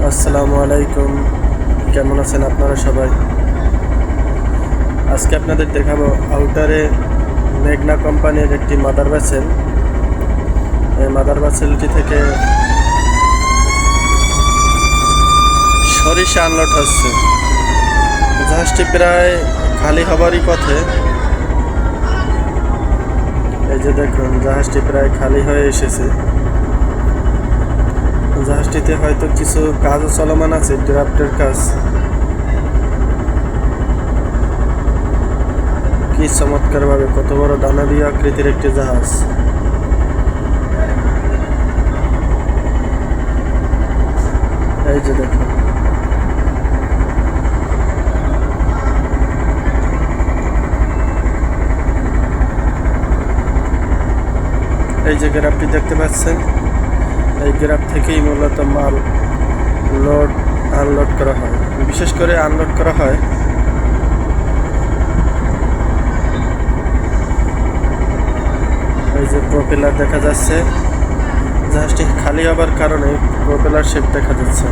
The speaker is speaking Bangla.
আসসালামু আলাইকুম। কেমন আছেন আপনারা সবাই? আজকে আপনাদের দেখাবো আউটারে মেঘনা কোম্পানির একটি মাদার ভেসেল। এই মাদার ভেসেলটি থেকে সরিষা আনলোড হচ্ছে। জাহাজটি প্রায় খালি হবারই পথে। এই যে দেখুন, জাহাজটি প্রায় খালি হয়ে এসেছে। জাহাজটিতে হয়তো কিছু কাজও চলমান আছে, ড্রাফটের কাজ। কি চমৎকার ভাবে, কত বড় দানবীয় আকৃতির একটি জাহাজ। এই যে দেখুন, এই যে গ্রাফটি দেখতে পাচ্ছেন, এই গ্রাফ থেকেই মূলত মাল লোড আনলোড করা হয়। বিশেষ করে আনলোড করা হয় এই যে প্রপেলার দেখা যাচ্ছে। জাহাজটি খালি হবার কারণে প্রপেলার শেপ দেখা যাচ্ছে।